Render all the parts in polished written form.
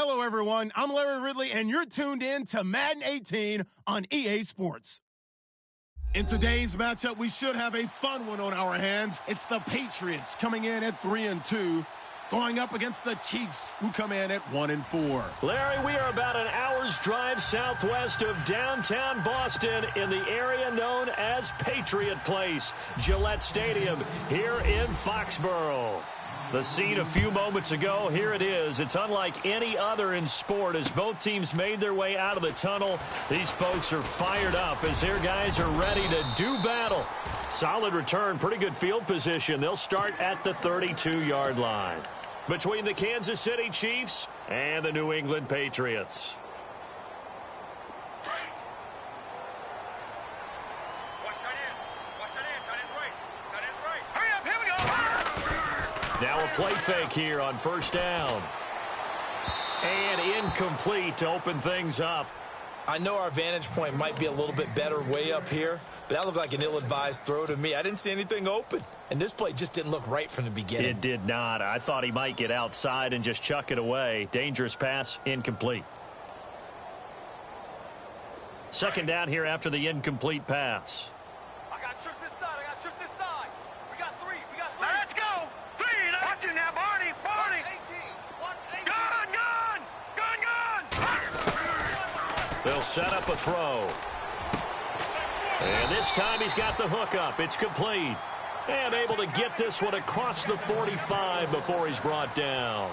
Hello, everyone. I'm Larry Ridley, and you're tuned in to Madden 18 on EA Sports. In today's matchup, we should have a fun one on our hands. It's the Patriots coming in at 3-2, going up against the Chiefs, who come in at 1-4. Larry, we are about an hour's drive southwest of downtown Boston in the area known as Patriot Place, Gillette Stadium, here in Foxborough. The scene a few moments ago, here it is. It's unlike any other in sport as both teams made their way out of the tunnel. These folks are fired up as their guys are ready to do battle. Solid return, pretty good field position. They'll start at the 32-yard line. Between the Kansas City Chiefs and the New England Patriots. Now a play fake here on first down. And incomplete to open things up. I know our vantage point might be a little bit better way up here, but that looked like an ill-advised throw to me. I didn't see anything open, and this play just didn't look right from the beginning. It did not. I thought he might get outside and just chuck it away. Dangerous pass, incomplete. Second down here after the incomplete pass. I got trick this side. We got three. Now let's go. Watch it now, Barney. Watch 18. Gun. They'll set up a throw. And this time he's got the hook up. It's complete. And able to get this one across the 45 before he's brought down.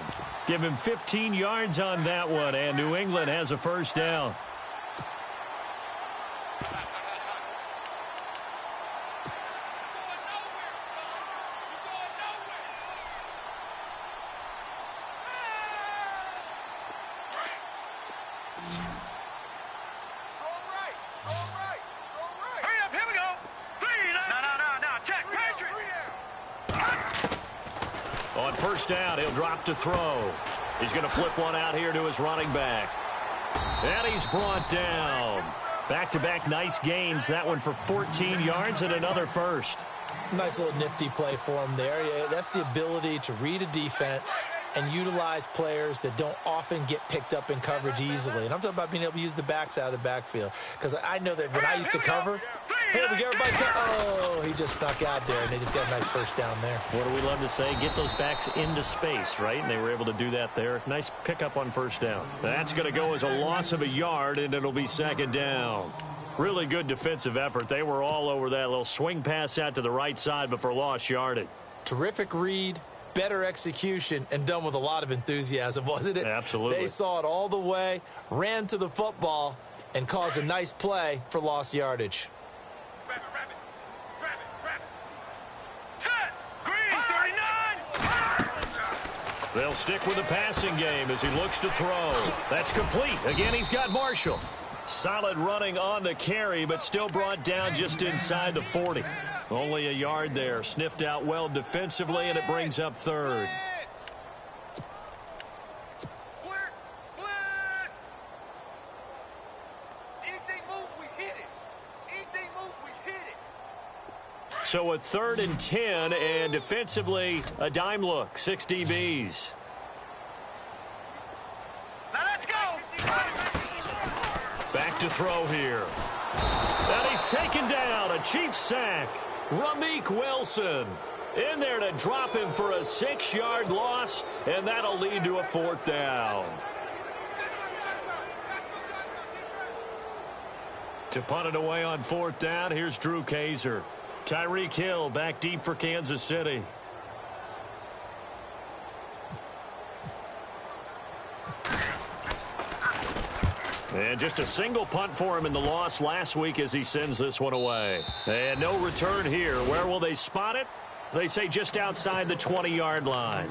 Give him 15 yards on that one, and New England has a first down. On first down, he'll drop to throw. He's going to flip one out here to his running back. And he's brought down. Back-to-back nice gains. That one for 14 yards and another first. Nice little nifty play for him there. Yeah, that's the ability to read a defense and utilize players that don't often get picked up in coverage easily. And I'm talking about being able to use the backs out of the backfield. Because I know that when I used to cover, hey, we get everybody. Oh, he just snuck out there, and they just got a nice first down there. What do we love to say? Get those backs into space, right? And they were able to do that there. Nice pickup on first down. That's going to go as a loss of a yard, and it'll be second down. Really good defensive effort. They were all over that little swing pass out to the right side before lost yardage. Terrific read, better execution, and done with a lot of enthusiasm, wasn't it? Absolutely. They saw it all the way, ran to the football, and caused a nice play for lost yardage. Rabbit. Set. Green, 39. They'll stick with the passing game as he looks to throw. That's complete. Again, he's got Marshall. Solid running on the carry, but still brought down just inside the 40. Only a yard there. Sniffed out well defensively, and it brings up third. Blitz. Anything moves, we hit it. So a 3rd and 10, and defensively, a dime look. 6 DBs. Now let's go. Back to throw here. And he's taken down. A Chiefs sack. Ramik Wilson in there to drop him for a 6-yard loss, and that'll lead to a 4th down. To punt it away on 4th down, here's Drew Kaiser. Tyreek Hill back deep for Kansas City. And just a single punt for him in the loss last week as he sends this one away. And no return here. Where will they spot it? They say just outside the 20-yard line.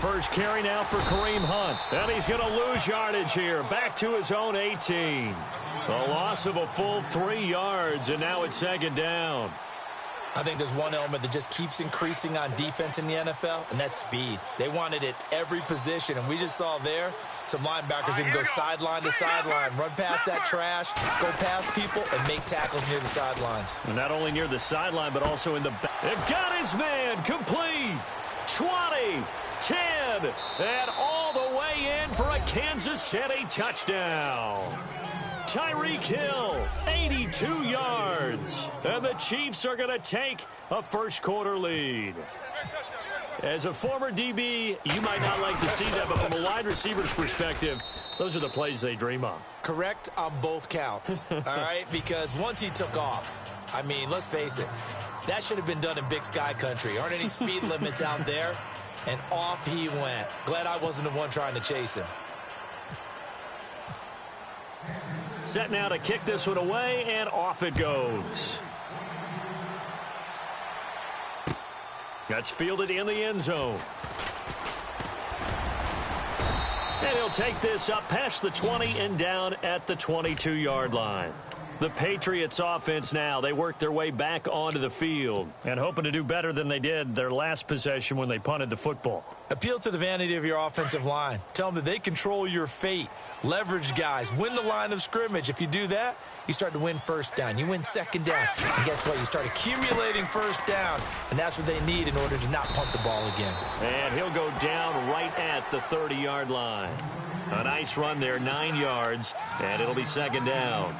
first carry now for Kareem Hunt. And he's going to lose yardage here. Back to his own 18. A loss of a full 3 yards, and now it's second down. I think there's one element that just keeps increasing on defense in the NFL, and that's speed. They want it at every position, and we just saw there some linebackers that can go sideline to sideline, run past that trash, go past people, and make tackles near the sidelines. And not only near the sideline, but also in the back. They've got his man complete. 20, 10, and all the way in for a Kansas City touchdown. Tyreek Hill, 82 yards. And the Chiefs are going to take a first-quarter lead. As a former DB, you might not like to see that, but from a wide receiver's perspective, those are the plays they dream of. Correct on both counts, all right? Because once he took off, I mean, let's face it, that should have been done in Big Sky country. Aren't any speed limits out there? And off he went. Glad I wasn't the one trying to chase him. Set now to kick this one away, and off it goes. That's fielded in the end zone. And he'll take this up past the 20 and down at the 22-yard line. The Patriots offense now, they work their way back onto the field and hoping to do better than they did their last possession when they punted the football. Appeal to the vanity of your offensive line. Tell them that they control your fate. Leverage guys. Win the line of scrimmage. If you do that, you start to win first down. You win second down. And guess what? You start accumulating first downs. And that's what they need in order to not punt the ball again. And he'll go down right at the 30-yard line. A nice run there, 9 yards, and it'll be second down.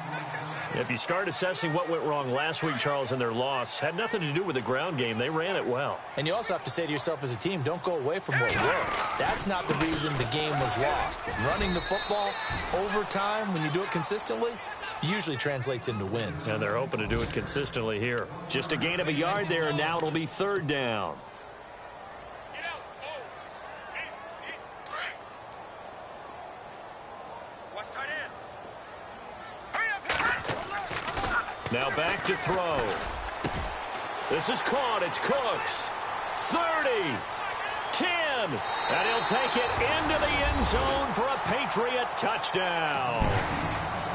If you start assessing what went wrong last week, Charles, in their loss, had nothing to do with the ground game. They ran it well. And you also have to say to yourself as a team, don't go away from what worked. That's not the reason the game was lost. Running the football over time, when you do it consistently, usually translates into wins. And they're hoping to do it consistently here. Just a gain of a yard there, and now it'll be third down. Now back to throw. This is caught. It's Cooks. 30, 10, and he'll take it into the end zone for a Patriot touchdown.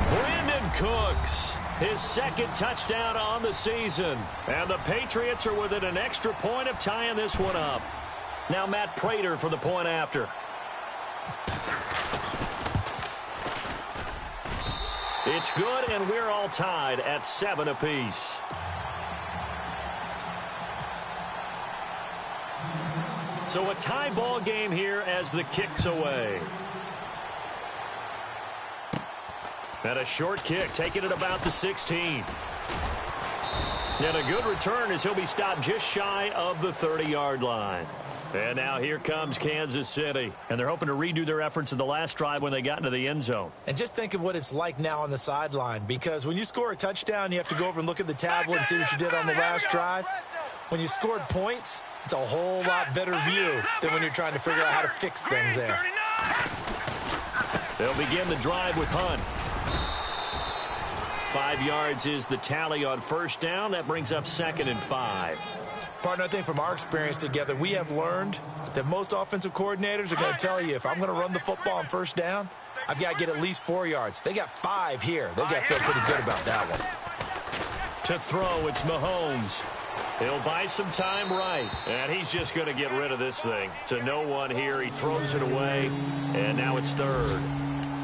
Brandon Cooks, his second touchdown on the season. And the Patriots are within an extra point of tying this one up. Now Matt Prater for the point after. It's good, and we're all tied at 7 apiece. So a tie ball game here as the kick's away. And a short kick, taking it about the 16. And a good return as he'll be stopped just shy of the 30-yard line. And now here comes Kansas City. And they're hoping to redo their efforts in the last drive when they got into the end zone. And just think of what it's like now on the sideline. Because when you score a touchdown, you have to go over and look at the tablet and see what you did on the last drive. When you scored points, it's a whole lot better view than when you're trying to figure out how to fix things there. They'll begin the drive with Hunt. 5 yards is the tally on first down. That brings up 2nd and 5. Partner, I think from our experience together, we have learned that most offensive coordinators are going to tell you, if I'm going to run the football on first down, I've got to get at least 4 yards. They got 5 here. They've got to feel pretty good about that one. To throw, it's Mahomes. He'll buy some time right. And he's just going to get rid of this thing. To no one here. He throws it away. And now it's third.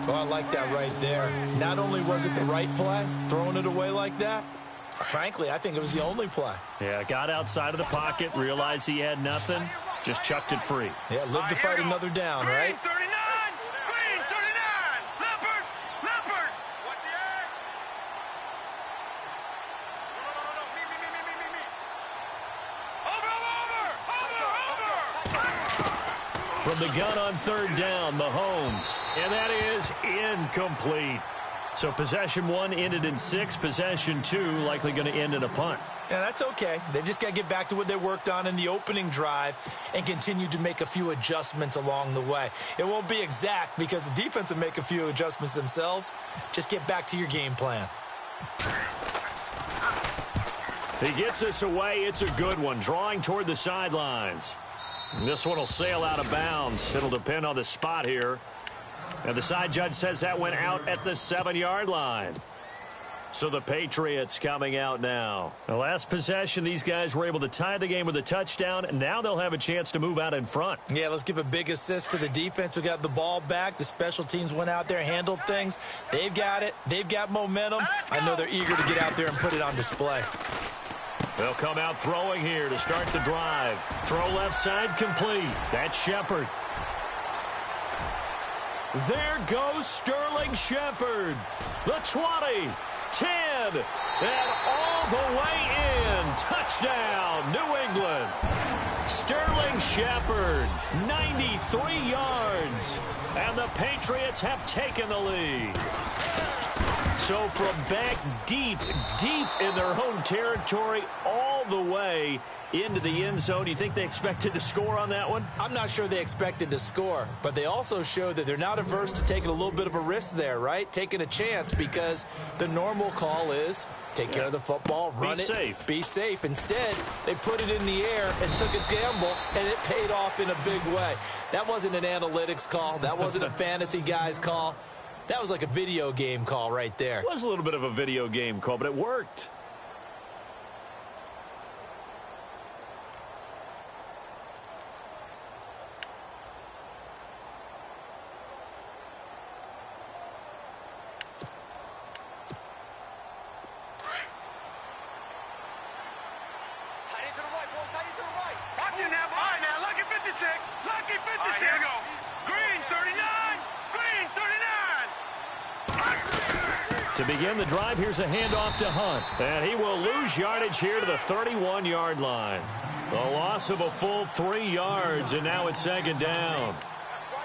Well, I like that right there. Not only was it the right play, throwing it away like that, frankly, I think it was the only play. Yeah, got outside of the pocket, realized he had nothing, just chucked it free. Yeah, live to fight another down, right? 39, green 39, Leopard. What's the egg? No. Over. From the gun on third down, Mahomes. And that is incomplete. So possession 1 ended in 6. Possession 2 likely going to end in a punt. Yeah, that's okay. They've just got to get back to what they worked on in the opening drive and continue to make a few adjustments along the way. It won't be exact because the defense will make a few adjustments themselves. Just get back to your game plan. He gets this away. It's a good one. Drawing toward the sidelines. This one will sail out of bounds. It'll depend on the spot here. And the side judge says that went out at the 7-yard line. So the Patriots coming out now. The last possession, these guys were able to tie the game with a touchdown, and now they'll have a chance to move out in front. Yeah, let's give a big assist to the defense who got the ball back. The special teams went out there, handled things. They've got it. They've got momentum. I know they're eager to get out there and put it on display. They'll come out throwing here to start the drive. Throw left side complete. That's Shepard. There goes Sterling Shepard. The 20. 10, and all the way in. Touchdown, New England. Sterling Shepard, 93 yards, and the Patriots have taken the lead. So from back deep in their own territory, all the way into the end zone. You think they expected to score on that one? I'm not sure they expected to score, but they also showed that they're not averse to taking a little bit of a risk there, right? Taking a chance, because the normal call is take care of the football, run it, safe. Be safe. Instead, they put it in the air and took a gamble, and it paid off in a big way. That wasn't an analytics call. That wasn't a fantasy guy's call. That was like a video game call right there. It was a little bit of a video game call, but it worked. Lucky 56. Here we go. Green 39. Green 39. To begin the drive, here's a handoff to Hunt. And he will lose yardage here to the 31-yard line. A loss of a full 3 yards, and now it's second down.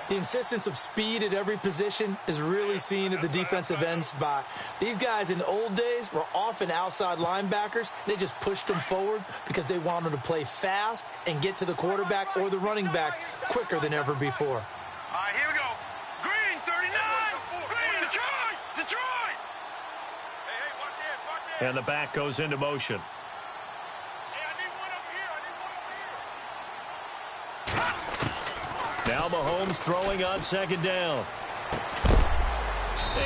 The insistence of speed at every position is really seen at the defensive end spot. These guys in the old days were often outside linebackers. They just pushed them forward because they wanted to play fast and get to the quarterback or the running backs quicker than ever before. All right, here we go. Green 39. Green, Detroit. Detroit. Hey, watch it. And the back goes into motion. Now Mahomes throwing on second down.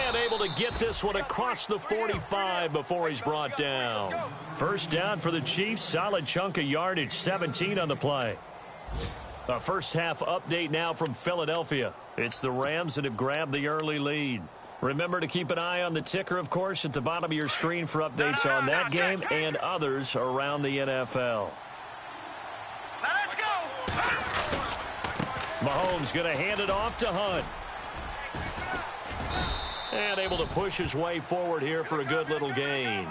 And able to get this one across the 45 before he's brought down. First down for the Chiefs. Solid chunk of yardage, 17 on the play. A first half update now from Philadelphia. It's the Rams that have grabbed the early lead. Remember to keep an eye on the ticker, of course, at the bottom of your screen for updates on that game and others around the NFL. Let's go. Mahomes going to hand it off to Hunt. And able to push his way forward here for a good little gain.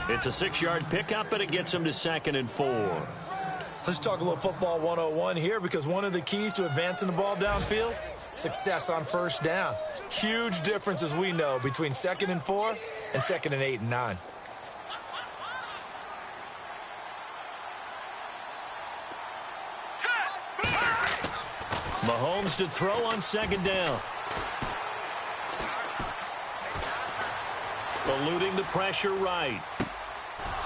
It's a 6-yard pickup, and it gets him to 2nd and 4. Let's talk a little football 101 here, because one of the keys to advancing the ball downfield, success on first down. Huge difference, as we know, between 2nd and 4 and 2nd and 8 and 9. Mahomes to throw on second down. Eluding the pressure right.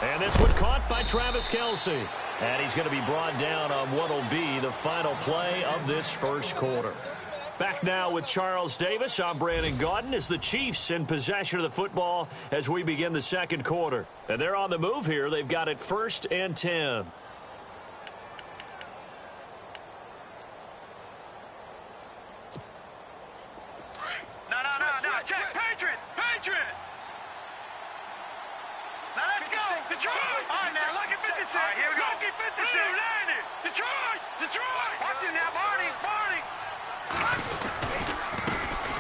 And this one caught by Travis Kelce. And he's going to be brought down on what will be the final play of this first quarter. Back now with Charles Davis. I'm Brandon Gaudin as the Chiefs in possession of the football as we begin the second quarter. And they're on the move here. They've got it 1st and 10.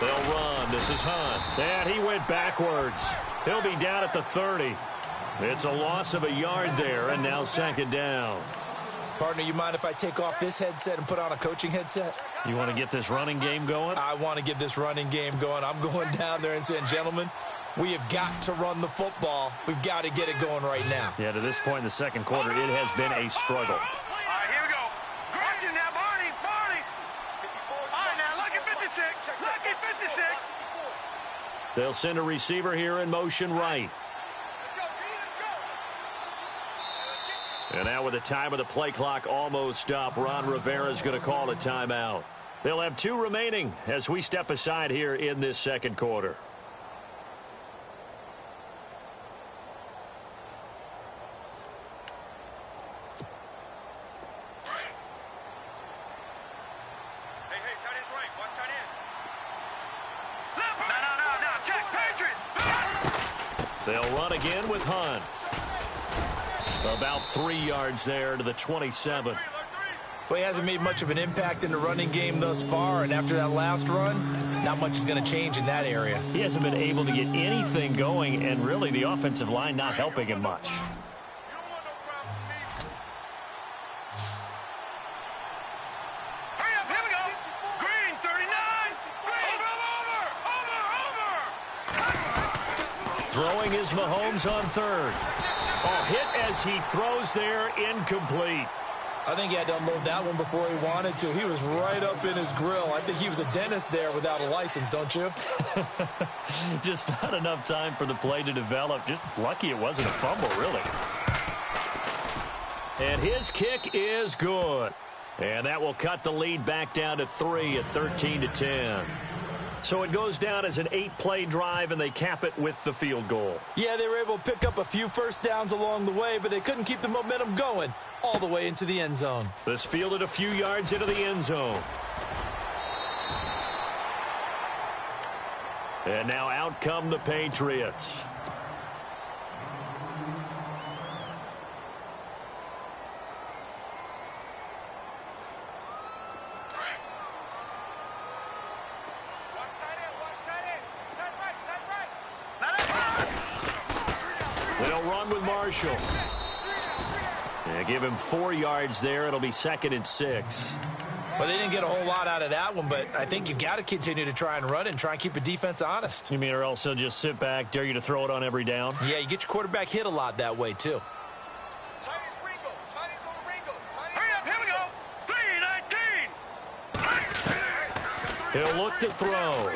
They'll run. This is Hunt. And he went backwards. He'll be down at the 30. It's a loss of a yard there, and now second down. Partner, you mind if I take off this headset and put on a coaching headset? You want to get this running game going? I want to get this running game going. I'm going down there and saying, gentlemen, we have got to run the football. We've got to get it going right now. Yeah, to this point in the second quarter, it has been a struggle. They'll send a receiver here in motion right. And now with the time of the play clock almost up, Ron Rivera's going to call a timeout. They'll have 2 remaining as we step aside here in this second quarter. They'll run again with Hunt. About 3 yards there to the 27. Well, he hasn't made much of an impact in the running game thus far, and after that last run, not much is going to change in that area. He hasn't been able to get anything going, and really the offensive line not helping him much. Throwing is Mahomes on third. Oh, hit as he throws there, incomplete. I think he had to unload that one before he wanted to. He was right up in his grill. I think he was a dentist there without a license, don't you? Just not enough time for the play to develop. Just lucky it wasn't a fumble, really. And his kick is good. And that will cut the lead back down to 3 at 13-10. So it goes down as an 8-play drive, and they cap it with the field goal. Yeah, they were able to pick up a few first downs along the way, but they couldn't keep the momentum going all the way into the end zone. This fielded a few yards into the end zone. And now out come the Patriots. They'll run with Marshall. Yeah, give him 4 yards there. It'll be 2nd and 6. Well, they didn't get a whole lot out of that one, but I think you've got to continue to try and run and try and keep the defense honest. You mean or else they'll just sit back, dare you to throw it on every down? Yeah, you get your quarterback hit a lot that way, too. He'll look to throw.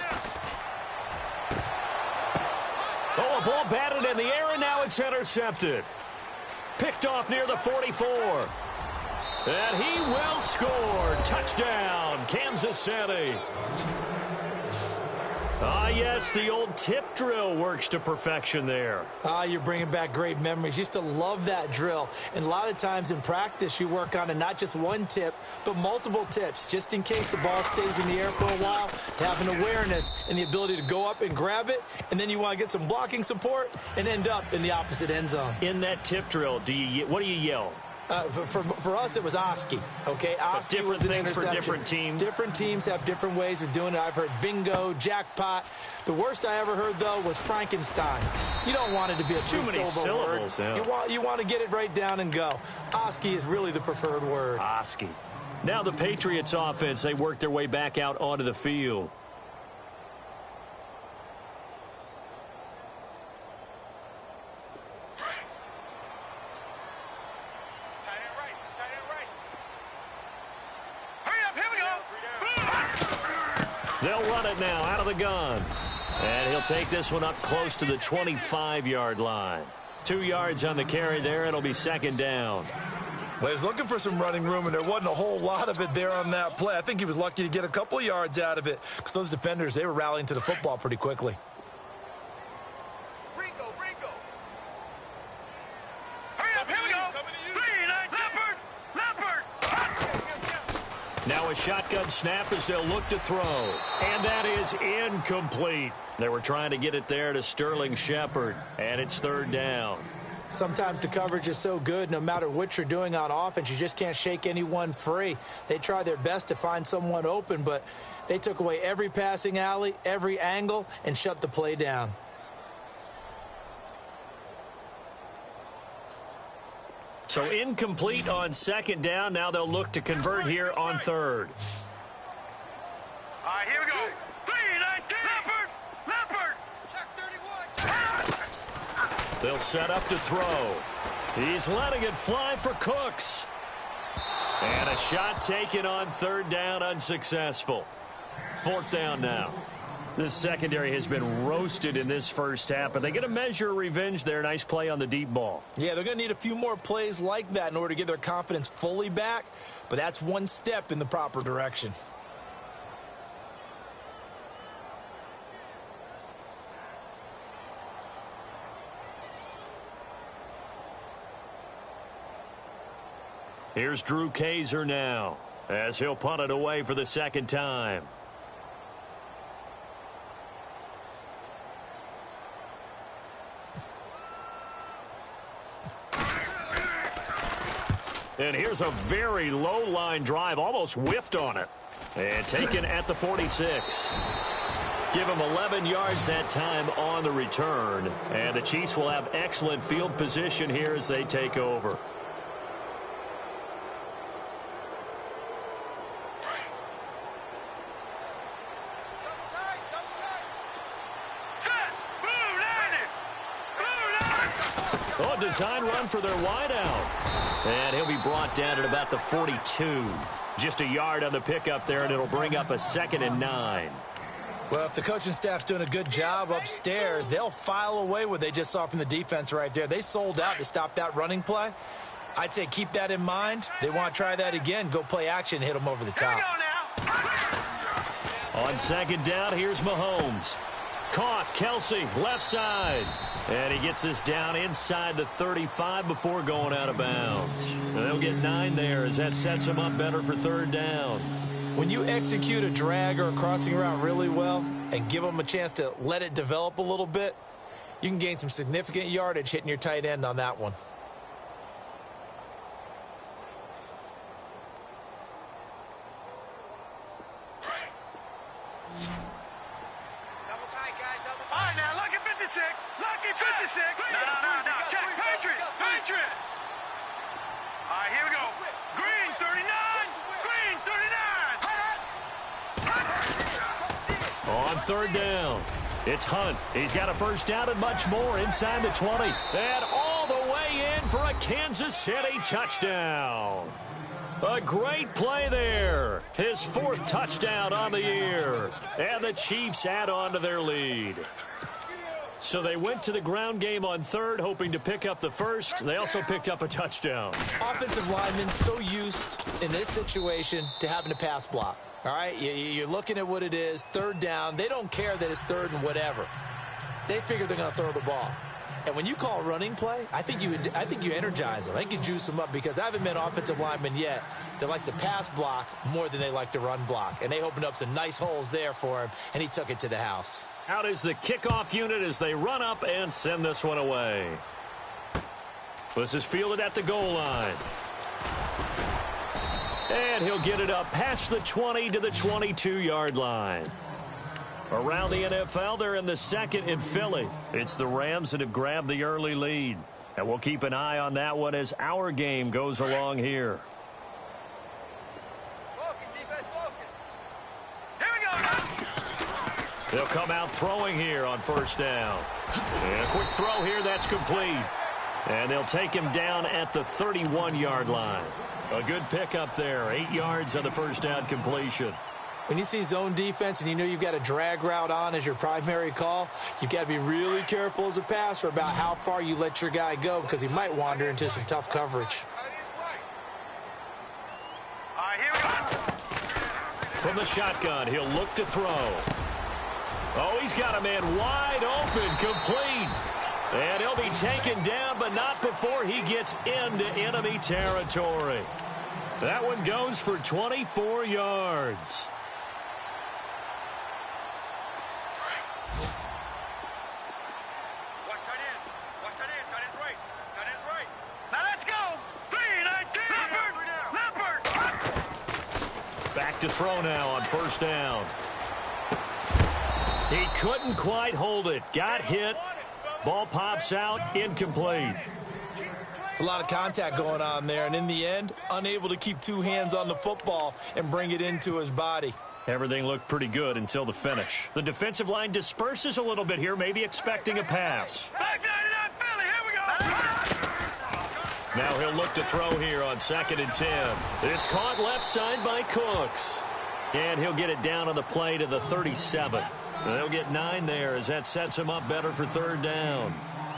Oh, a ball batted in the air, and now it's intercepted. Picked off near the 44. And he will score. Touchdown, Kansas City. Ah, yes, the old tip drill works to perfection there. Ah, you're bringing back great memories. Used to love that drill. And a lot of times in practice, you work on it, not just one tip, but multiple tips, just in case the ball stays in the air for a while, to have an awareness and the ability to go up and grab it, and then you want to get some blocking support and end up in the opposite end zone. In that tip drill, what do you yell? For us, it was Oski, okay? Oski was an interception. For different teams. Different teams have different ways of doing it. I've heard bingo, jackpot. The worst I ever heard, though, was Frankenstein. You don't want it to be a three-syllable word. Yeah. You want to get it right down and go. Oski is really the preferred word. Oski. Now the Patriots offense, they work their way back out onto the field. They'll run it now out of the gun. And he'll take this one up close to the 25-yard line. 2 yards on the carry there. It'll be 2nd down. Well, he was looking for some running room, and there wasn't a whole lot of it there on that play. I think he was lucky to get a couple of yards out of it because those defenders, they were rallying to the football pretty quickly. Now a shotgun snap as they'll look to throw. And that is incomplete. They were trying to get it there to Sterling Shepard. And it's 3rd down. Sometimes the coverage is so good, no matter what you're doing on offense, you just can't shake anyone free. They try their best to find someone open, but they took away every passing alley, every angle, and shut the play down. So incomplete on 2nd down. Now they'll look to convert here on 3rd. All right, here we go. 3-19. Leopard. Check 31. They'll set up to throw. He's letting it fly for Cooks. And a shot taken on 3rd down, unsuccessful. 4th down now. This secondary has been roasted in this first half, but they get a measure of revenge there. Nice play on the deep ball. Yeah, they're going to need a few more plays like that in order to get their confidence fully back, but that's one step in the proper direction. Here's Drew Kaiser now, as he'll punt it away for the second time. And here's a very low line drive, almost whiffed on it. And taken at the 46. Give him 11 yards that time on the return. And the Chiefs will have excellent field position here as they take over. Oh, design run for their wideout. And he'll be brought down at about the 42. Just a yard on the pickup there, and it'll bring up a 2nd and 9. Well, if the coaching staff's doing a good job upstairs, they'll file away what they just saw from the defense right there. They sold out to stop that running play. I'd say keep that in mind. They want to try that again. Go play action, hit them over the top. On 2nd down, here's Mahomes. Caught, Kelsey, left side. And he gets this down inside the 35 before going out of bounds. And they'll get 9 there as that sets them up better for 3rd down. When you execute a drag or a crossing route really well and give them a chance to let it develop a little bit, you can gain some significant yardage hitting your tight end on that one. No. Check. Patriot. All right, here we go. Green, 39. Green, 39. On 3rd down, it's Hunt. He's got a 1st down and much more inside the 20. And all the way in for a Kansas City touchdown. A great play there. His 4th touchdown on the year. And the Chiefs add on to their lead. So they went to the ground game on 3rd, hoping to pick up the 1st. They also picked up a touchdown. Offensive linemen so used in this situation to having to pass block. All right, you're looking at what it is, 3rd down. They don't care that it's 3rd and whatever. They figure they're going to throw the ball. And when you call a running play, I think you energize them. I think you juice them up because I haven't met an offensive lineman yet that likes to pass block more than they like to run block. And they opened up some nice holes there for him, and he took it to the house. Out is the kickoff unit as they run up and send this one away. This is fielded at the goal line. And he'll get it up past the 20 to the 22-yard line. Around the NFL, they're in the 2nd in Philly. It's the Rams that have grabbed the early lead. And we'll keep an eye on that one as our game goes along here. Focus, defense, focus. Here we go, now. They'll come out throwing here on 1st down. And a quick throw here, that's complete. And they'll take him down at the 31-yard line. A good pickup there, 8 yards on the 1st down completion. When you see zone defense and you know you've got a drag route on as your primary call, you've got to be really careful as a passer about how far you let your guy go because he might wander into some tough coverage. All right, here we go. From the shotgun, he'll look to throw. Oh, he's got a man wide open, complete. And he'll be taken down, but not before he gets into enemy territory. That one goes for 24 yards. Watch tight end. Tight end's right. Now let's go. 3-19. Leopard. Back to throw now on 1st down. He couldn't quite hold it. Got hit. Ball pops out. Incomplete. It's a lot of contact going on there, and in the end, unable to keep 2 hands on the football and bring it into his body. Everything looked pretty good until the finish. The defensive line disperses a little bit here, maybe expecting a pass. Back 99 Philly. Here we go. Now he'll look to throw here on 2nd and 10. It's caught left side by Cooks. And he'll get it down on the play to the 37. They'll get 9 there as that sets them up better for third down.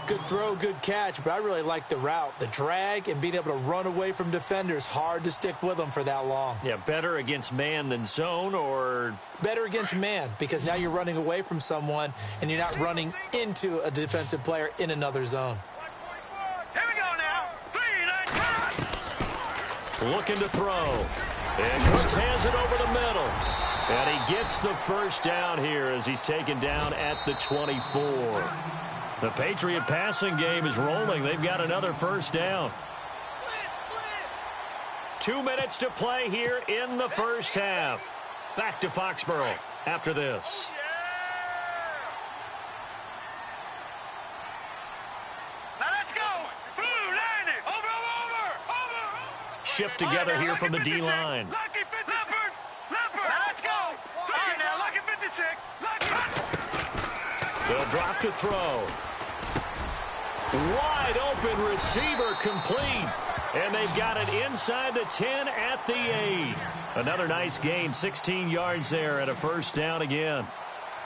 Good throw, good catch, but I really like the route. The drag and being able to run away from defenders, hard to stick with them for that long. Yeah, better against man than zone, or? Better against man, because now you're running away from someone and you're not running into a defensive player in another zone. Here we go now. 3, 9, Looking to throw. And Cooks has it over the middle. And he gets the first down here as he's taken down at the 24. The Patriot passing game is rolling. They've got another first down. 2 minutes to play here in the first half. Back to Foxborough after this. now let's go. Blue, line it. Over. Shift together here from the D-line. Lucky 56. Leopard. Now let's go. Fire now. Lucky 56. Lucky. They'll drop to throw. Wide open receiver complete. And they've got it inside the 10 at the 8. Another nice gain, 16 yards there, and a first down again.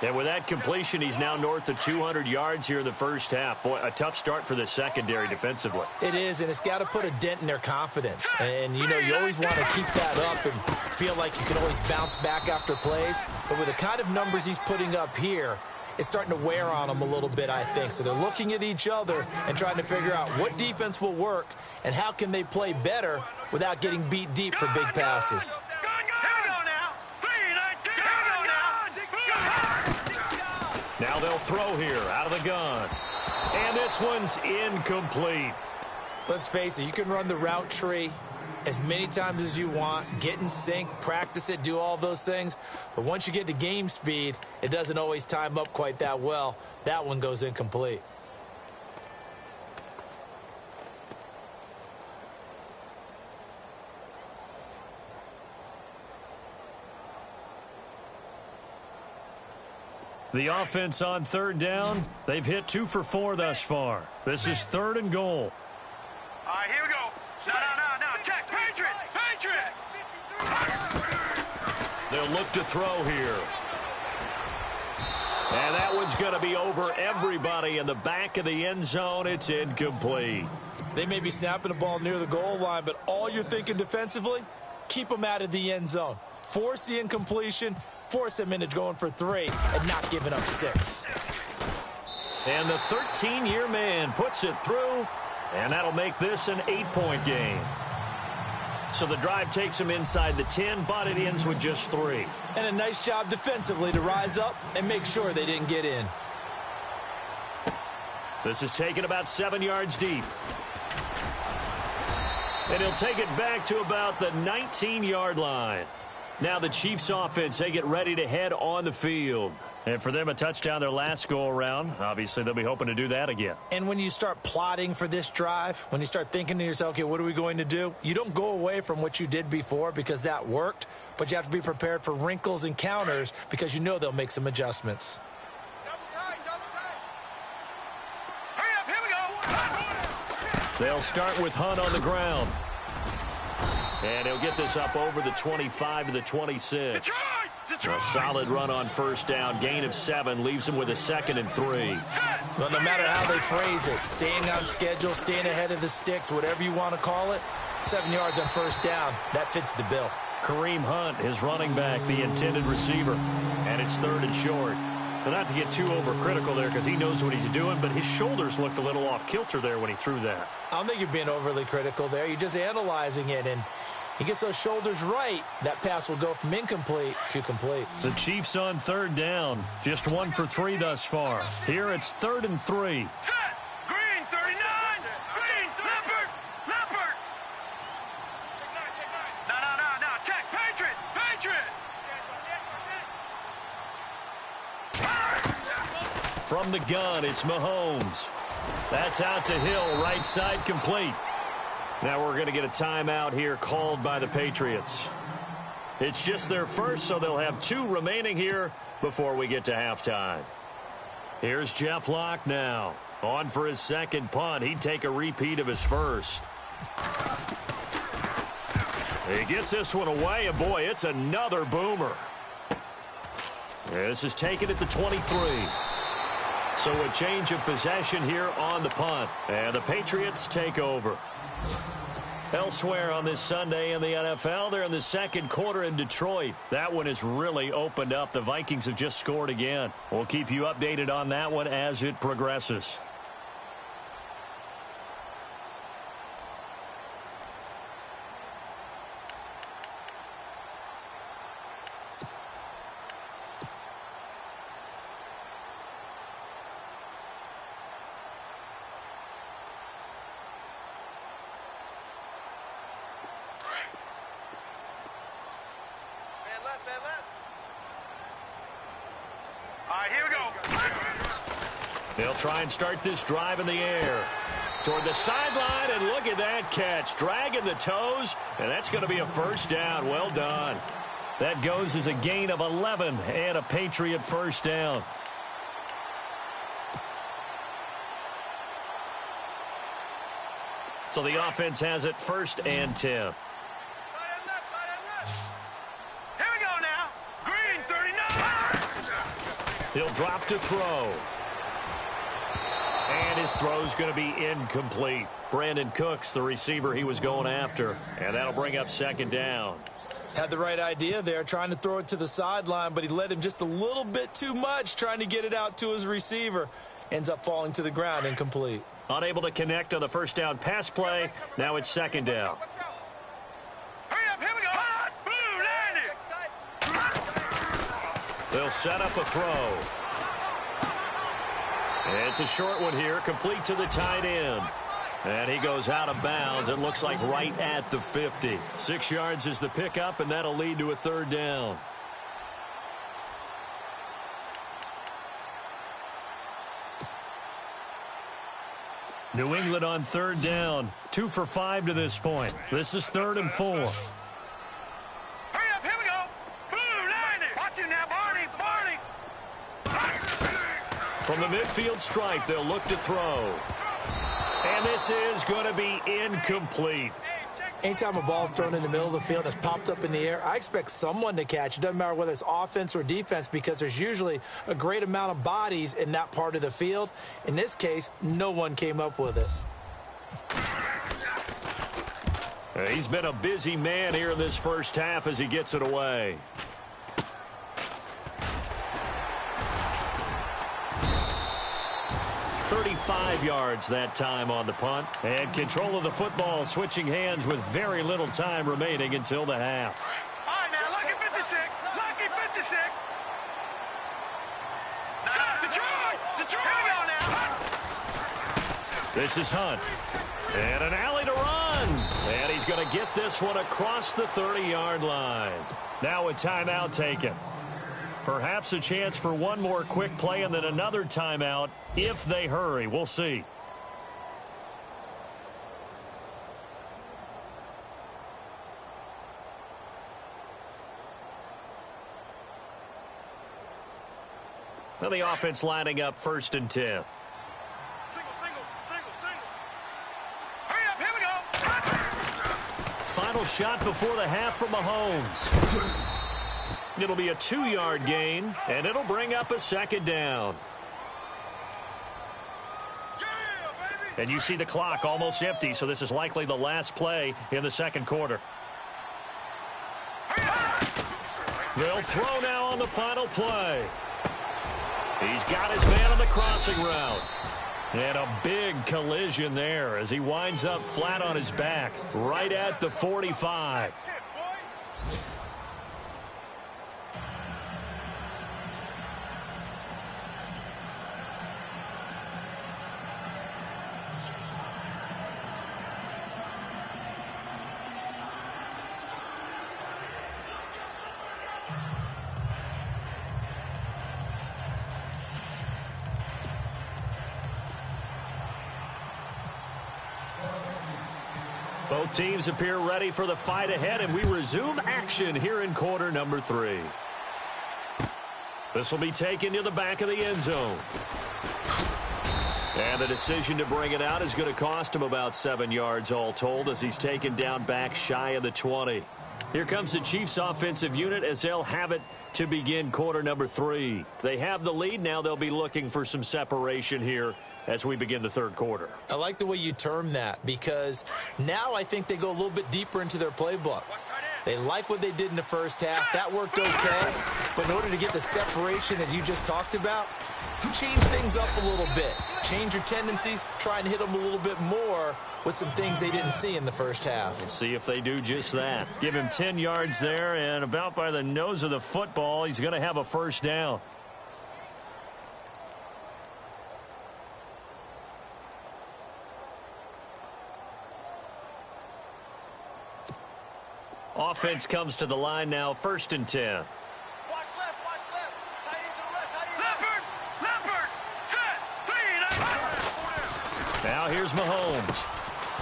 And with that completion, he's now north of 200 yards here in the first half. Boy, a tough start for the secondary defensively. It is, and it's got to put a dent in their confidence. And, you know, you always want to keep that up and feel like you can always bounce back after plays. But with the kind of numbers he's putting up here, it's starting to wear on them a little bit, I think. So they're looking at each other and trying to figure out what defense will work and how can they play better without getting beat deep for big passes. Now they'll throw here out of the gun. And this one's incomplete. Let's face it, you can run the route tree as many times as you want, get in sync, practice it, do all those things. But once you get to game speed, it doesn't always time up quite that well. That one goes incomplete. The offense on third down, they've hit 2 for 4 thus far. This is 3rd and goal. All right, here we go. Now, check. Patriot. They'll look to throw here. And that one's going to be over everybody in the back of the end zone. It's incomplete. They may be snapping the ball near the goal line, but all you're thinking defensively, keep them out of the end zone. Force the incompletion, force them into going for 3, and not giving up 6. And the 13-year man puts it through, and that'll make this an 8-point game. So the drive takes them inside the 10, but it ends with just 3. And a nice job defensively to rise up and make sure they didn't get in. This is taken about 7 yards deep. And he'll take it back to about the 19-yard line. Now the Chiefs offense, they get ready to head on the field. And for them, a touchdown their last go-around. Obviously, they'll be hoping to do that again. And when you start plotting for this drive, when you start thinking to yourself, okay, what are we going to do? You don't go away from what you did before because that worked, but you have to be prepared for wrinkles and counters because you know they'll make some adjustments. Hurry up, here we go. They'll start with Hunt on the ground. And he'll get this up over the 25 to the 26. A solid run on first down. Gain of 7 leaves him with a 2nd and 3. Well, no matter how they phrase it, staying on schedule, staying ahead of the sticks, whatever you want to call it, 7 yards on first down, that fits the bill. Kareem Hunt, his running back, the intended receiver. And it's 3rd and short. But not to get too overcritical there because he knows what he's doing, but his shoulders looked a little off kilter there when he threw that. I don't think you're being overly critical there. You're just analyzing it, and he gets those shoulders right, that pass will go from incomplete to complete. The Chiefs on 3rd down. Just 1 for 3 thus far. Here it's 3rd and 3. Set. Green, 39. Green, Leopard. No. Check. Patriot. From the gun, it's Mahomes. That's out to Hill, right side complete. Now we're going to get a timeout here called by the Patriots. It's just their first, so they'll have 2 remaining here before we get to halftime. Here's Jeff Locke now. On for his 2nd punt. He'd take a repeat of his first. He gets this one away, and boy, it's another boomer. This is taken at the 23. So a change of possession here on the punt. And the Patriots take over. Elsewhere on this Sunday in the NFL, they're in the second quarter in Detroit. That one has really opened up. The Vikings have just scored again. We'll keep you updated on that one as it progresses. They'll try and start this drive in the air. Toward the sideline, and look at that catch. Dragging the toes, and that's going to be a first down. Well done. That goes as a gain of 11 and a Patriot first down. So the offense has it 1st and 10. Here we go now. Green 39. He'll drop to throw. And his throw's going to be incomplete. Brandon Cooks, the receiver he was going after. And that'll bring up 2nd down. Had the right idea there, trying to throw it to the sideline, but he led him just a little bit too much, trying to get it out to his receiver. Ends up falling to the ground, incomplete. Unable to connect on the first down pass play. Now it's 2nd down. Hurry up, here we go. Blue, land it. They'll set up a throw. It's a short one here, complete to the tight end. And he goes out of bounds. It looks like right at the 50. 6 yards is the pickup, and that'll lead to a 3rd down. New England on 3rd down. 2 for 5 to this point. This is 3rd and 4. Hurry up, here we go. Blue, land it. Watch it now, Barney. From the midfield stripe, they'll look to throw. And this is going to be incomplete. Anytime a ball's thrown in the middle of the field and it's popped up in the air, I expect someone to catch. It doesn't matter whether it's offense or defense, because there's usually a great amount of bodies in that part of the field. In this case, no one came up with it. He's been a busy man here in this first half as he gets it away. 35 yards that time on the punt. And control of the football switching hands with very little time remaining until the half. All right, now, lucky 56. Lucky 56. Detroit. Here we go now. This is Hunt. And an alley to run. And he's going to get this one across the 30-yard line. Now a timeout taken. Perhaps a chance for one more quick play and then another timeout if they hurry. We'll see. Now the offense lining up 1st and 10. Single. Hurry up, here we go. Final shot before the half from Mahomes. It'll be a 2-yard gain, and it'll bring up a 2nd down. And you see the clock almost empty, so this is likely the last play in the 2nd quarter. They'll throw now on the final play. He's got his man on the crossing route. And a big collision there as he winds up flat on his back, right at the 45. Both teams appear ready for the fight ahead, and we resume action here in quarter number 3. This will be taken to the back of the end zone. And the decision to bring it out is going to cost him about 7 yards all told as he's taken down back shy of the 20. Here comes the Chiefs offensive unit as they'll have it to begin quarter number 3. They have the lead. Now they'll be looking for some separation here as we begin the third quarter. I like the way you term that, because now I think they go a little bit deeper into their playbook. They like what they did in the first half. That worked okay. But in order to get the separation that you just talked about, you change things up a little bit. Change your tendencies, try and hit them a little bit more with some things they didn't see in the first half. We'll see if they do just that. Give him 10 yards there, and about by the nose of the football, he's going to have a first down. Offense comes to the line now, 1st and 10. Watch left, watch left. Tight end to the left, tight end Leopard, set, Now here's Mahomes.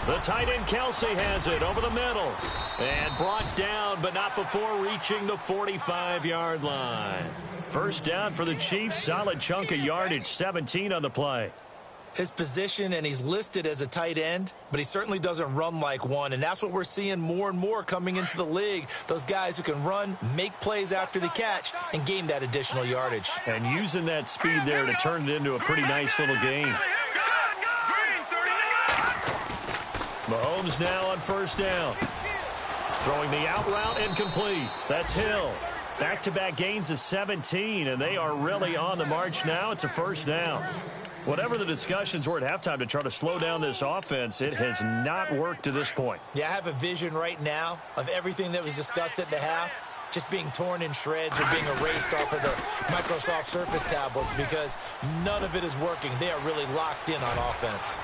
The tight end Kelsey has it over the middle. And brought down, but not before reaching the 45-yard line. First down for the Chiefs. Solid chunk of yardage, 17 on the play. His position, and he's listed as a tight end, but he certainly doesn't run like one, and that's what we're seeing more and more coming into the league. Those guys who can run, make plays after the catch, and gain that additional yardage. And using that speed there to turn it into a pretty nice little game. Mahomes now on first down. Throwing the out route incomplete. That's Hill. Back-to-back gains of 17, and they are really on the march now. It's a first down. Whatever the discussions were at halftime to try to slow down this offense, it has not worked to this point. Yeah, I have a vision right now of everything that was discussed at the half just being torn in shreds or being erased off of the Microsoft Surface tablets, because none of it is working. They are really locked in on offense.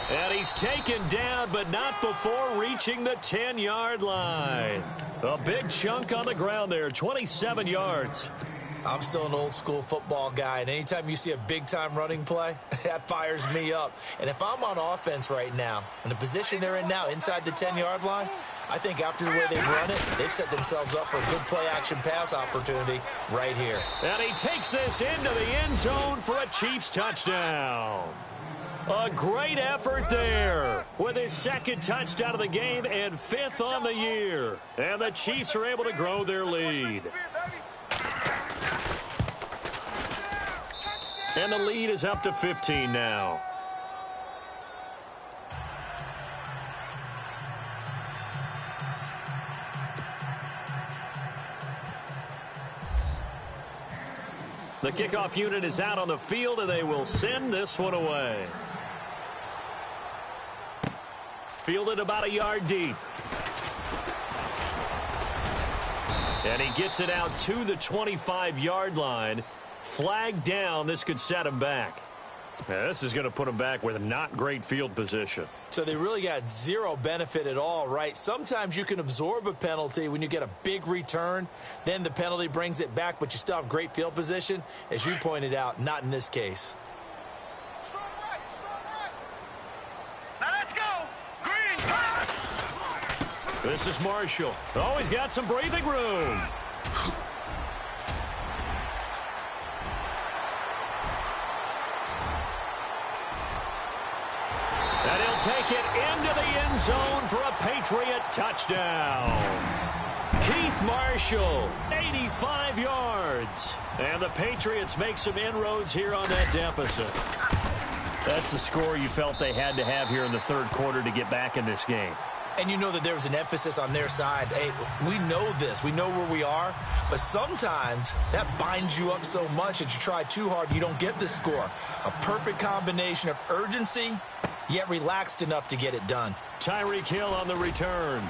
And he's taken down, but not before reaching the 10-yard line. A big chunk on the ground there, 27 yards. I'm still an old-school football guy, and anytime you see a big-time running play, that fires me up. And if I'm on offense right now, in the position they're in now, inside the 10-yard line, I think after the way they've run it, they've set themselves up for a good play-action pass opportunity right here. And he takes this into the end zone for a Chiefs touchdown. A great effort there with his 2nd touchdown of the game and 5th on the year. And the Chiefs are able to grow their lead. And the lead is up to 15 now. The kickoff unit is out on the field, and they will send this one away. Fielded about a yard deep. And he gets it out to the 25-yard line. Flag down. This could set him back. Now, this is going to put him back with not great field position. So they really got zero benefit at all, right? Sometimes you can absorb a penalty when you get a big return. Then the penalty brings it back, but you still have great field position. As you pointed out, not in this case. Strong right, strong right. Now let's go. Green. This is Marshall. Oh, he's got some breathing room. And he'll take it into the end zone for a Patriot touchdown. Keith Marshall, 85 yards. And the Patriots make some inroads here on that deficit. That's the score you felt they had to have here in the third quarter to get back in this game. And you know that there was an emphasis on their side. Hey, we know this. We know where we are. But sometimes that binds you up so much that you try too hard, you don't get the score. A perfect combination of urgency, yet relaxed enough to get it done. Tyreek Hill on the return.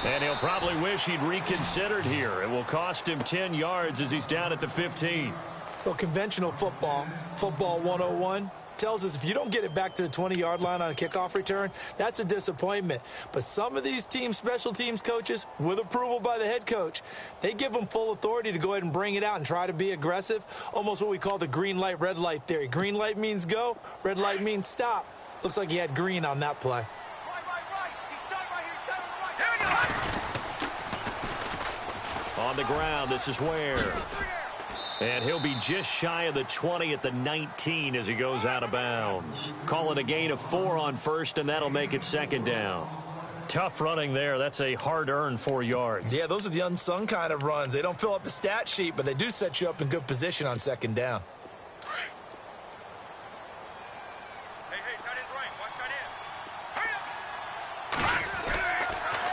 And he'll probably wish he'd reconsidered here. It will cost him 10 yards as he's down at the 15. Well, conventional football 101, tells us if you don't get it back to the 20-yard line on a kickoff return, that's a disappointment. But some of these team special teams coaches, with approval by the head coach, they give them full authority to go ahead and bring it out and try to be aggressive, almost what we call the green light, red light theory. Green light means go, red light means stop. Looks like he had green on that play. Right. He's done right here. Here we go. On the ground, this is Ware. And he'll be just shy of the 20 at the 19 as he goes out of bounds. Call it a gain of 4 on first, and that'll make it second down. tough running there. That's a hard-earned 4 yards. Yeah, those are the unsung kind of runs. They don't fill up the stat sheet, but they do set you up in good position on second down.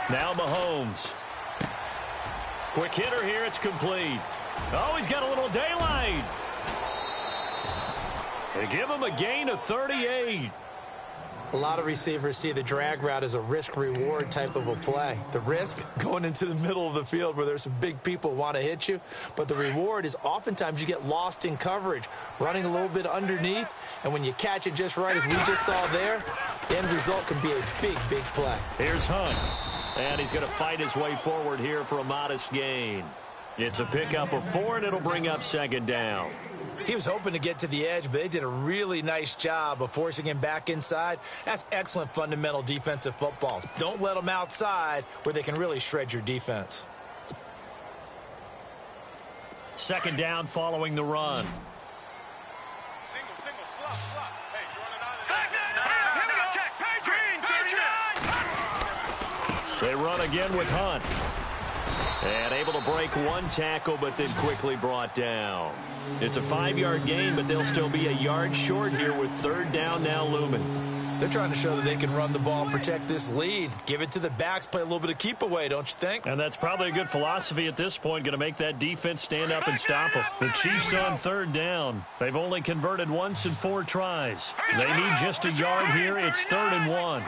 Now Mahomes. Quick hitter here. It's complete. Oh, he's got a little daylight. They give him a gain of 38. A lot of receivers see the drag route as a risk-reward type of a play. The risk, going into the middle of the field where there's some big people who want to hit you. But the reward is oftentimes you get lost in coverage, running a little bit underneath. And when you catch it just right, as we just saw there, the end result can be a big, big play. Here's Hunt. And he's going to fight his way forward here for a modest gain. It's a pickup of 4, and it'll bring up second down. He was hoping to get to the edge, but they did a really nice job of forcing him back inside. That's excellent fundamental defensive football. Don't let them outside where they can really shred your defense. Second down following the run. Single, slot. Hey, you running out of Here we go. Check. They run again with Hunt. And able to break one tackle, but then quickly brought down. It's a 5-yard gain, but they'll still be a yard short here with third down now looming. They're trying to show that they can run the ball and protect this lead. Give it to the backs, play a little bit of keep away, don't you think? And that's probably a good philosophy at this point, going to make that defense stand up and stop them. The Chiefs on third down. They've only converted once in 4 tries. They need just a yard here. It's 3rd and 1.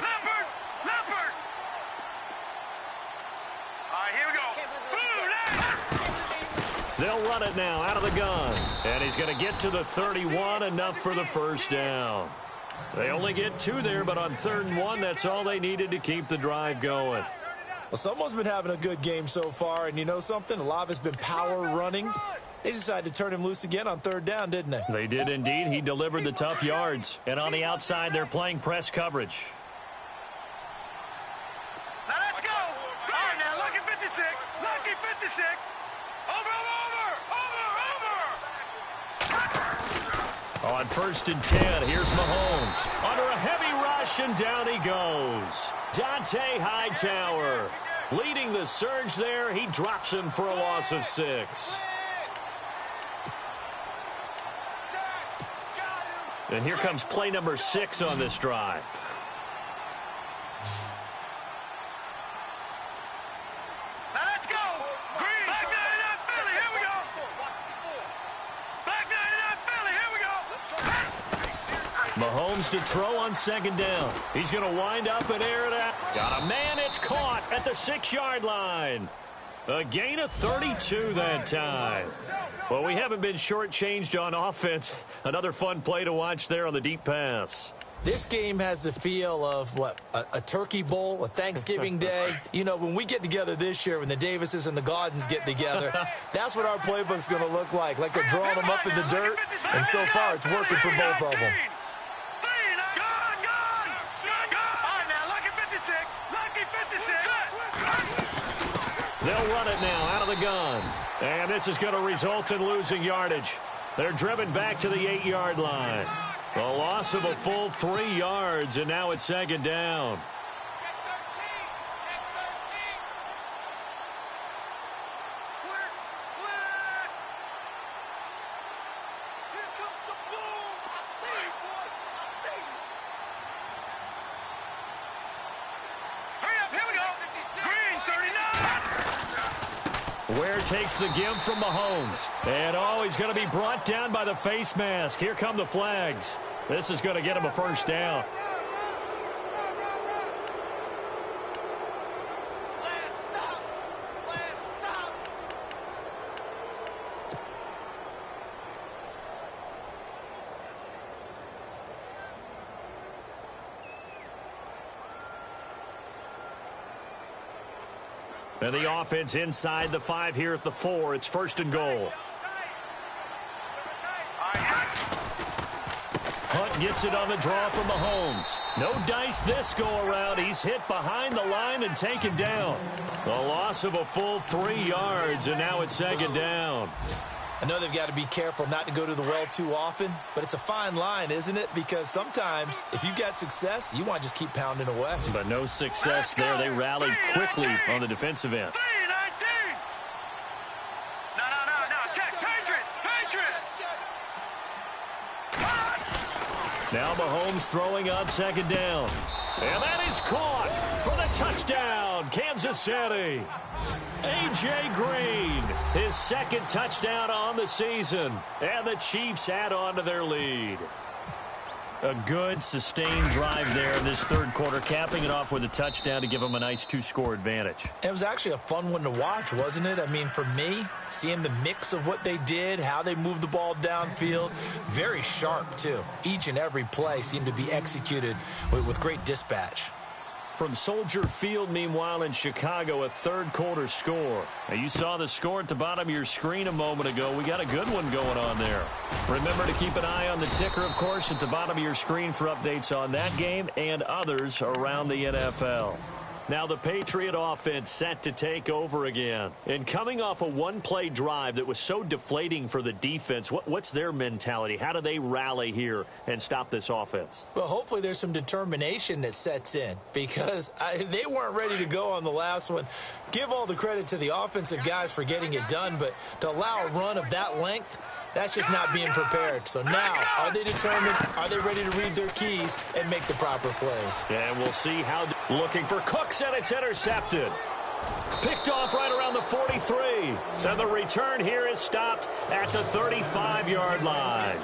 They'll run it now out of the gun. And he's going to get to the 31, enough for the first down. They only get 2 there, but on 3rd and 1, that's all they needed to keep the drive going. Well, someone's been having a good game so far, and you know something? A lot of it's been power running. They decided to turn him loose again on 3rd down, didn't they? They did indeed. He delivered the tough yards. And on the outside, they're playing press coverage. Now let's go. All right, now lucky 56. Lucky 56. Over. On 1st and 10, here's Mahomes. Under a heavy rush, and down he goes. Dante Hightower leading the surge there. He drops him for a loss of 6. And here comes play number 6 on this drive. Mahomes to throw on 2nd down. He's going to wind up and air it out. Got a man. It's caught at the 6-yard line. A gain of 32 that time. Well, we haven't been shortchanged on offense. Another fun play to watch there on the deep pass. This game has the feel of, what, a turkey bowl, a Thanksgiving day. You know, when we get together this year, when the Davises and the Gaudens get together, that's what our playbook's going to look like they're drawing them up in the dirt. And so far, it's working for both of them. They'll run it now out of the gun. And this is going to result in losing yardage. They're driven back to the 8-yard line. A loss of a full 3 yards, and now it's 2nd down. Ware takes the give from Mahomes. And, he's going to be brought down by the face mask. Here come the flags. This is going to get him a first down. And the offense inside the 5 here at the 4. It's 1st and goal. Hunt gets it on the draw from Mahomes. No dice this go-around. He's hit behind the line and taken down. A loss of a full 3 yards, and now it's 2nd down. I know they've got to be careful not to go to the well too often, but it's a fine line, isn't it? Because sometimes if you've got success, you want to just keep pounding away. But no success there. They rallied quickly on the defensive end. Now Mahomes throwing on second down. And that is caught for the touchdown, Kansas City. A.J. Green, his second touchdown on the season. And the Chiefs add on to their lead. A good, sustained drive there in this third quarter, capping it off with a touchdown to give them a nice two-score advantage. It was actually a fun one to watch, wasn't it? I mean, for me, seeing the mix of what they did, how they moved the ball downfield, very sharp, too. Each and every play seemed to be executed with great dispatch. From Soldier Field, meanwhile, in Chicago, a third quarter score. Now, you saw the score at the bottom of your screen a moment ago. We got a good one going on there. Remember to keep an eye on the ticker, of course, at the bottom of your screen for updates on that game and others around the NFL. Now the Patriot offense set to take over again. And coming off a one-play drive that was so deflating for the defense, what's their mentality? How do they rally here and stop this offense? Well, hopefully there's some determination that sets in because they weren't ready to go on the last one. Give all the credit to the offensive guys for getting it done, but to allow a run of that length, that's just not being prepared. So now, are they determined? Are they ready to read their keys and make the proper plays? And we'll see how. Looking for Cooks, and it's intercepted. Picked off right around the 43. And the return here is stopped at the 35-yard line.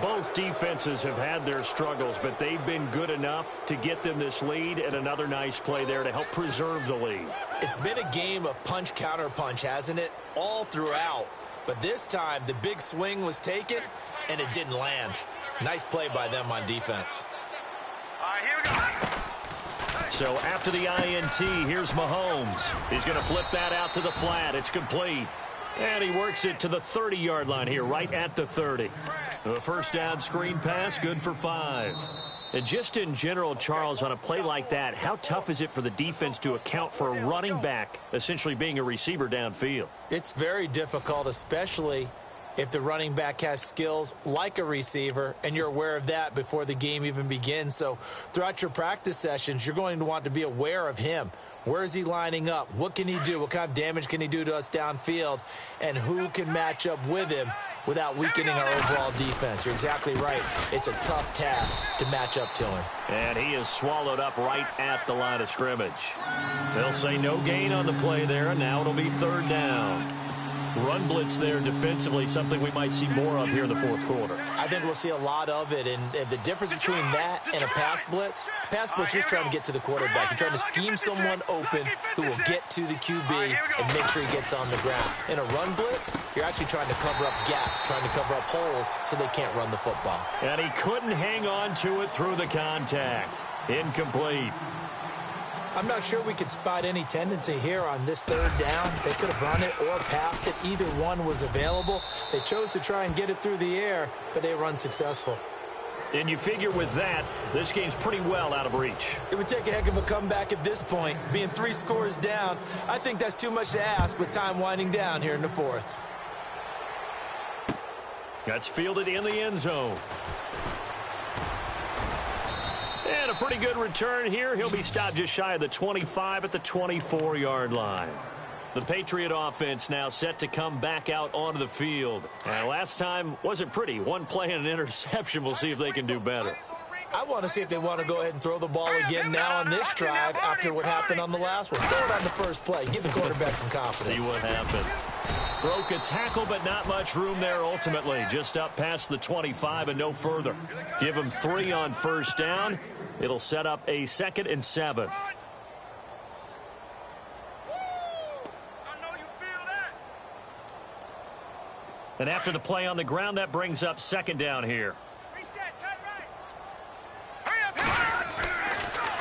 Both defenses have had their struggles, but they've been good enough to get them this lead, and another nice play there to help preserve the lead. It's been a game of punch-counter-punch, hasn't it? All throughout. But this time, the big swing was taken, and it didn't land. Nice play by them on defense. All right, here we go. So after the INT, here's Mahomes. He's going to flip that out to the flat. It's complete. And he works it to the 30-yard line here, right at the 30. The first down screen pass, good for 5. And just in general, Charles, on a play like that, how tough is it for the defense to account for a running back essentially being a receiver downfield? It's very difficult, especially if the running back has skills like a receiver, and you're aware of that before the game even begins. So throughout your practice sessions, you're going to want to be aware of him. Where is he lining up? What can he do? What kind of damage can he do to us downfield? And who can match up with him without weakening our overall defense? You're exactly right. It's a tough task to match up to him. And he is swallowed up right at the line of scrimmage. They'll say no gain on the play there, and now it'll be third down. Run blitz there defensively, something we might see more of here in the fourth quarter. I think we'll see a lot of it, and the difference between that and a pass blitz you're just trying to get to the quarterback. You're trying to scheme someone open who will get to the QB and make sure he gets on the ground. In a run blitz, you're actually trying to cover up gaps, trying to cover up holes so they can't run the football. And he couldn't hang on to it through the contact. Incomplete. I'm not sure we could spot any tendency here on this third down. They could have run it or passed it. Either one was available. They chose to try and get it through the air, but they were unsuccessful. And you figure with that, this game's pretty well out of reach. It would take a heck of a comeback at this point. Being 3 scores down, I think that's too much to ask with time winding down here in the fourth. That's fielded in the end zone. And a pretty good return here. He'll be stopped just shy of the 25 at the 24-yard line. The Patriot offense now set to come back out onto the field. And last time wasn't pretty. One play and an interception. We'll see if they can do better. I want to see if they want to go ahead and throw the ball again now on this drive after what happened on the last one. Throw it on the first play. Give the quarterback some confidence. See what happens. Broke a tackle, but not much room there ultimately. Just up past the 25 and no further. Give him 3 on first down. It'll set up a 2nd and 7. And after the play on the ground, that brings up 2nd down here.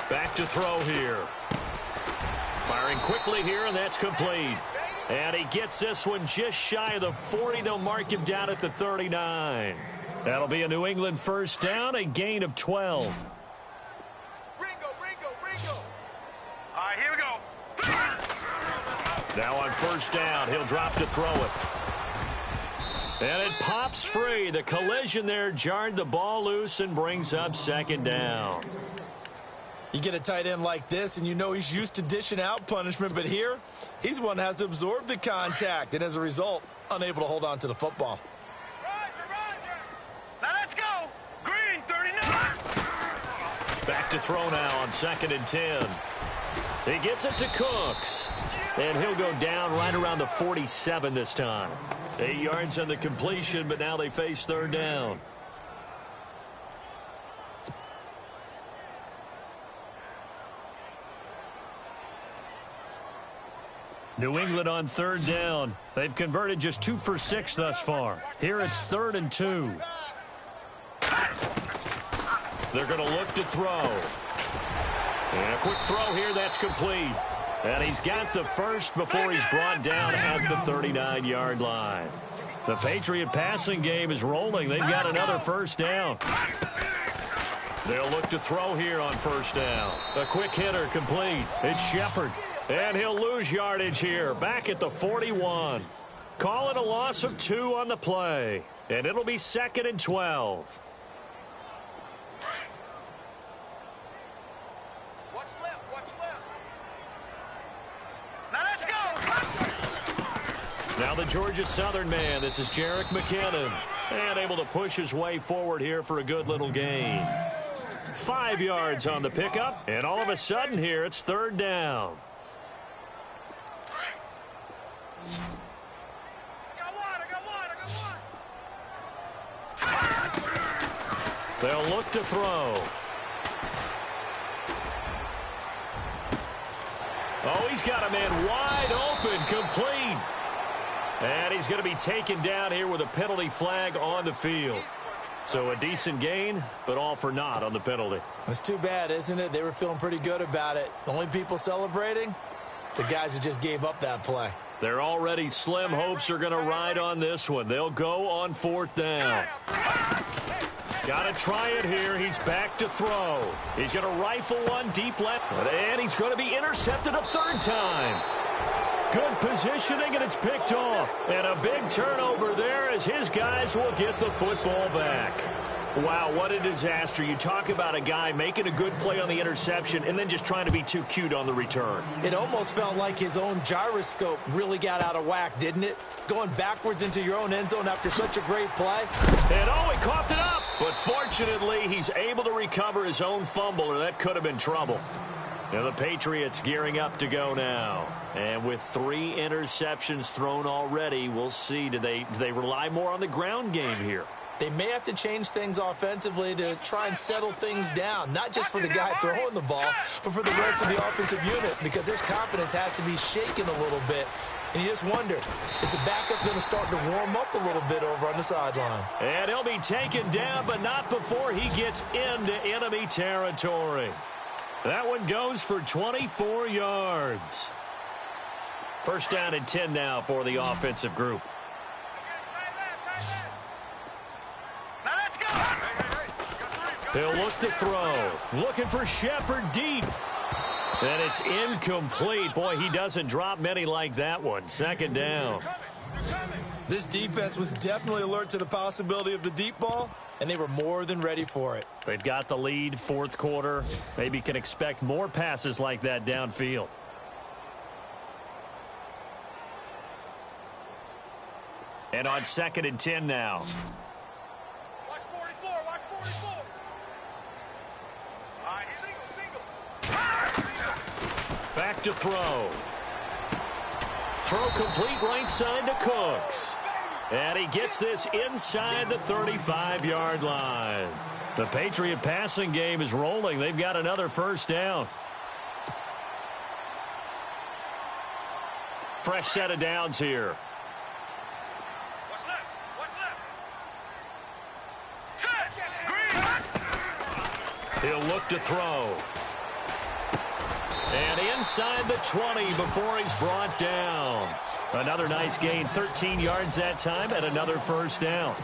Back to throw here. Firing quickly here, and that's complete. And he gets this one just shy of the 40. They'll mark him down at the 39. That'll be a New England first down, a gain of 12. All right, here we go. Now on first down, he'll drop to throw it. And it pops free. The collision there jarred the ball loose and brings up second down. You get a tight end like this, and you know he's used to dishing out punishment, but here, he's one that has to absorb the contact, and as a result, unable to hold on to the football. Roger. Now let's go. Green, 39. Back to throw now on 2nd and 10. He gets it to Cooks. And he'll go down right around the 47 this time. 8 yards on the completion, but now they face 3rd down. New England on 3rd down. They've converted just 2 for 6 thus far. Here it's 3rd and 2. They're going to look to throw. And a quick throw here, that's complete. And he's got the first before he's brought down at the 39-yard line. The Patriot passing game is rolling. They've got another 1st down. They'll look to throw here on 1st down. A quick hitter complete. It's Shepard. And he'll lose yardage here. Back at the 41. Call it a loss of 2 on the play. And it'll be 2nd and 12. Now the Georgia Southern man. This is Jerick McKinnon. And able to push his way forward here for a good little gain. 5 yards on the pickup. And all of a sudden here, it's 3rd down. They'll look to throw. Oh, he's got a man wide open, complete. And he's going to be taken down here with a penalty flag on the field. So a decent gain, but all for naught on the penalty. It's too bad, isn't it? They were feeling pretty good about it. The only people celebrating, the guys who just gave up that play. Their already slim hopes are going to ride on this one. They'll go on 4th down. Got to try it here. He's back to throw. He's going to rifle one deep left. And he's going to be intercepted a 3rd time. Good positioning, and it's picked off. And a big turnover there as his guys will get the football back. Wow, what a disaster. You talk about a guy making a good play on the interception and then just trying to be too cute on the return. It almost felt like his own gyroscope really got out of whack, didn't it? Going backwards into your own end zone after such a great play. And oh, he coughed it up. But fortunately, he's able to recover his own fumble, or that could have been trouble. Now the Patriots gearing up to go now. And with 3 interceptions thrown already, we'll see. Do they rely more on the ground game here? They may have to change things offensively to try and settle things down, not just for the guy throwing the ball, but for the rest of the offensive unit, because their confidence has to be shaken a little bit. And you just wonder, is the backup going to start to warm up a little bit over on the sideline? And he'll be taken down, but not before he gets into enemy territory. That one goes for 24 yards. 1st down and 10 now for the offensive group. They'll look to throw. Looking for Shepard deep. And it's incomplete. Boy, he doesn't drop many like that one. 2nd down. This defense was definitely alert to the possibility of the deep ball, and they were more than ready for it. They've got the lead, 4th quarter. Maybe can expect more passes like that downfield. And on 2nd and 10 now. Watch 44, watch 44. All right, single. Back to throw. Throw complete right side to Cooks. And he gets this inside the 35-yard line. The Patriot passing game is rolling. They've got another 1st down. Fresh set of downs here. What's left? He'll look to throw. And inside the 20 before he's brought down. Another nice gain, 13 yards that time, and another 1st down.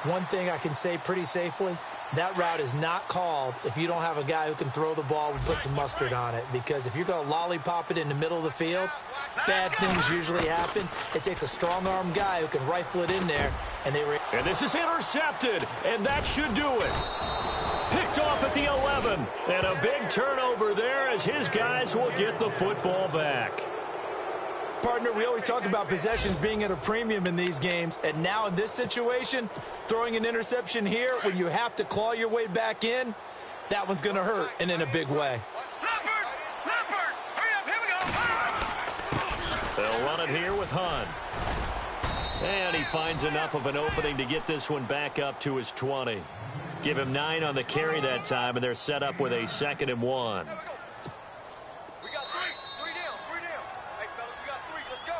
One thing I can say pretty safely, That route is not called if you don't have a guy who can throw the ball and put some mustard on it, because if you're going to lollipop it in the middle of the field, bad things usually happen. It takes a strong-arm guy who can rifle it in there, and And this is intercepted, and that should do it. Picked off at the 11, and a big turnover there as his guys will get the football back. Partner, we always talk about possessions being at a premium in these games, and now in this situation, throwing an interception here when you have to claw your way back in, that one's going to hurt, and in a big way. Leopard! Hurry up, here we go! They'll run it here with Hunt. And he finds enough of an opening to get this one back up to his 20. Give him 9 on the carry that time, and they're set up with a 2nd and 1. We got 3. 3 down. 3 down. Hey, fellas, we got 3. Let's go.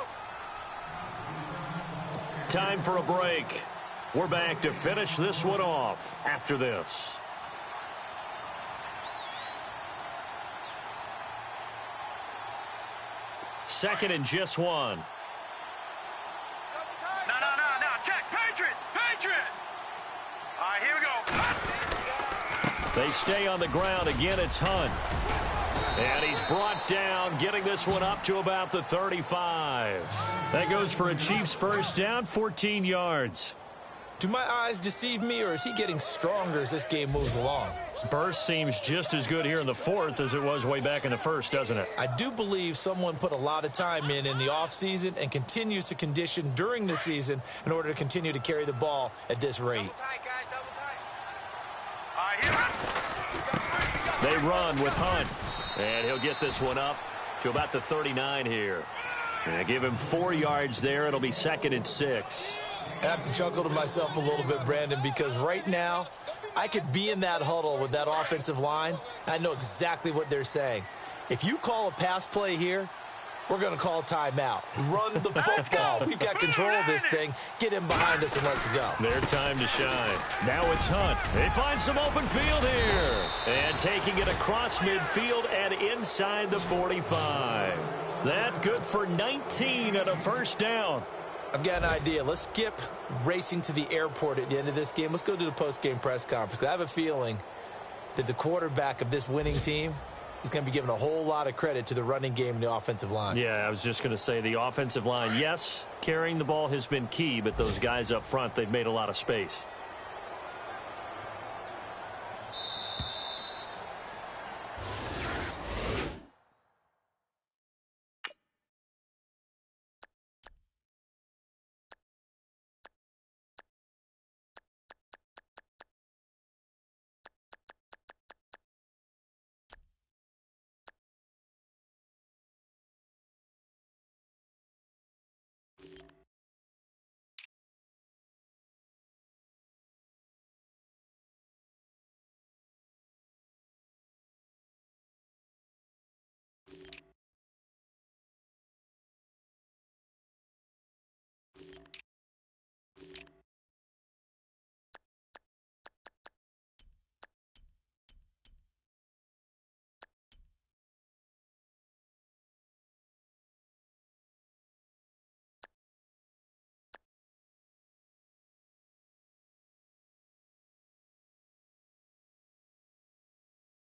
Time for a break. We're back to finish this one off after this. Second and just 1. No. Check. Patriot. All right, here we go. They stay on the ground. Again, it's Hunt. And he's brought down, getting this one up to about the 35. That goes for a Chiefs first down, 14 yards. Do my eyes deceive me, or is he getting stronger as this game moves along? Burst seems just as good here in the 4th as it was way back in the 1st, doesn't it? I do believe someone put a lot of time in the offseason and continues to condition during the season in order to continue to carry the ball at this rate. Double tight, guys. Double tight. All right, here. They run with Hunt. And he'll get this one up to about the 39 here. And give him 4 yards there. It'll be 2nd and 6. I have to chuckle to myself a little bit, Brandon, because right now I could be in that huddle with that offensive line. I know exactly what they're saying. If you call a pass play here, we're going to call timeout. Run the football. We've got control of this thing. Get him behind us and let's go. Their time to shine. Now it's Hunt. They find some open field here. And taking it across midfield and inside the 45. That good for 19 and a first down. I've got an idea. Let's skip racing to the airport at the end of this game. Let's go to the post-game press conference. I have a feeling that the quarterback of this winning team is going to be given a whole lot of credit to the running game and the offensive line. Yeah, I was just going to say the offensive line, yes, carrying the ball has been key, but those guys up front, they've made a lot of space.